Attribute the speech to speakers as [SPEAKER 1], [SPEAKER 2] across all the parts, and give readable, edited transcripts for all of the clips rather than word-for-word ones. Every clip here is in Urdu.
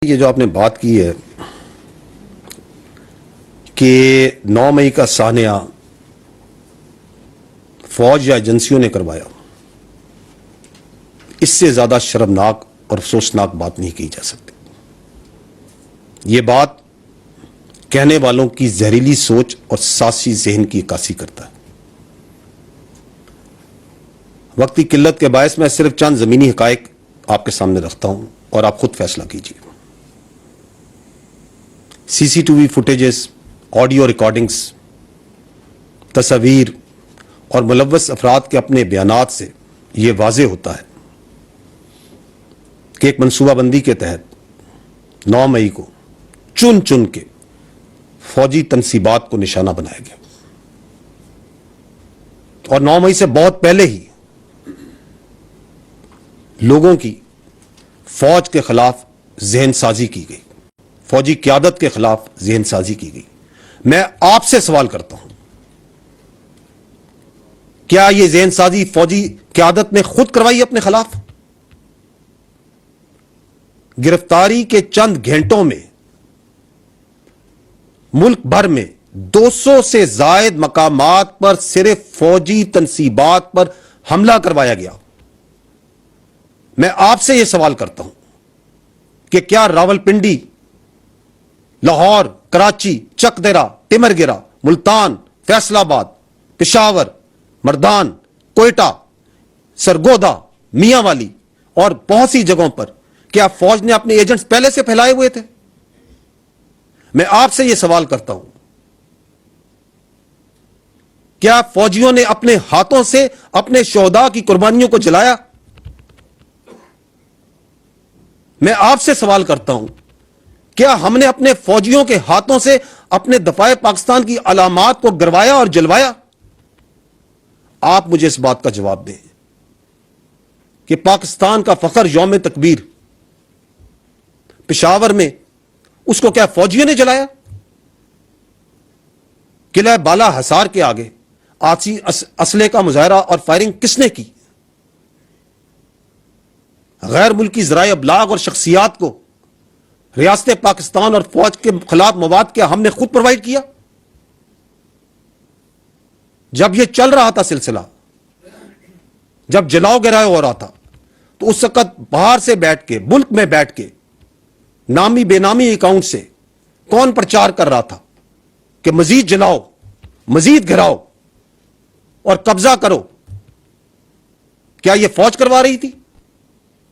[SPEAKER 1] یہ جو آپ نے بات کی ہے کہ 9 مئی کا سانحہ فوج یا ایجنسیوں نے کروایا، اس سے زیادہ شرمناک اور افسوسناک بات نہیں کی جا سکتی۔ یہ بات کہنے والوں کی زہریلی سوچ اور سازشی ذہن کی عکاسی کرتا ہے۔ وقت کی قلت کے باعث میں صرف چند زمینی حقائق آپ کے سامنے رکھتا ہوں اور آپ خود فیصلہ کیجیے۔ C C T V footages, audio recordings, تصاویر اور ملوث افراد کے اپنے بیانات سے یہ واضح ہوتا ہے کہ ایک منصوبہ بندی کے تحت 9 مئی کو چن چن کے فوجی تنصیبات کو نشانہ بنایا گیا، اور 9 مئی سے بہت پہلے ہی لوگوں کی فوج کے خلاف ذہن سازی کی گئی، فوجی قیادت کے خلاف ذہن سازی کی گئی۔ میں آپ سے سوال کرتا ہوں، کیا یہ ذہن سازی فوجی قیادت نے خود کروائی اپنے خلاف؟ گرفتاری کے چند گھنٹوں میں ملک بھر میں 200 سے زائد مقامات پر صرف فوجی تنصیبات پر حملہ کروایا گیا۔ میں آپ سے یہ سوال کرتا ہوں کہ کیا راولپنڈی، لاہور، کراچی، چک دیرہ، ٹمر گرہ، ملتان، فیصل آباد، پشاور، مردان، کوئٹہ، سرگودا، میاں والی اور بہت سی جگہوں پر کیا فوج نے اپنے ایجنٹس پہلے سے پھیلائے ہوئے تھے؟ میں آپ سے یہ سوال کرتا ہوں، کیا فوجیوں نے اپنے ہاتھوں سے اپنے شہداء کی قربانیوں کو جلایا؟ میں آپ سے سوال کرتا ہوں، کیا ہم نے اپنے فوجیوں کے ہاتھوں سے اپنے دفاع پاکستان کی علامات کو گروایا اور جلوایا؟ آپ مجھے اس بات کا جواب دیں کہ پاکستان کا فخر یوم تکبیر پشاور میں، اس کو کیا فوجیوں نے جلایا؟ قلعہ بالا حصار کے آگے آتی اسلحے کا مظاہرہ اور فائرنگ کس نے کی؟ غیر ملکی ذرائع ابلاغ اور شخصیات کو ریاست پاکستان اور فوج کے خلاف مواد کیا ہم نے خود پرووائڈ کیا؟ جب یہ چل رہا تھا سلسلہ، جب جلاؤ گراؤ ہو رہا تھا، تو اس وقت باہر سے بیٹھ کے، ملک میں بیٹھ کے، نامی بے نامی اکاؤنٹ سے کون پرچار کر رہا تھا کہ مزید جلاؤ، مزید گھراؤ اور قبضہ کرو؟ کیا یہ فوج کروا رہی تھی؟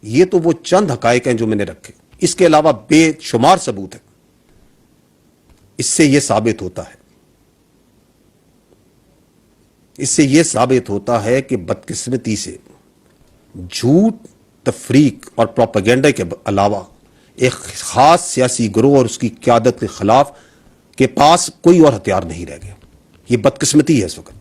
[SPEAKER 1] یہ تو وہ چند حقائق ہیں جو میں نے رکھے، اس کے علاوہ بے شمار ثبوت ہیں۔ اس سے یہ ثابت ہوتا ہے کہ بدقسمتی سے جھوٹ، تفریق اور پروپیگنڈا کے علاوہ ایک خاص سیاسی گروہ اور اس کی قیادت کے خلاف کے پاس کوئی اور ہتھیار نہیں رہ گیا۔ یہ بدقسمتی ہے اس وقت۔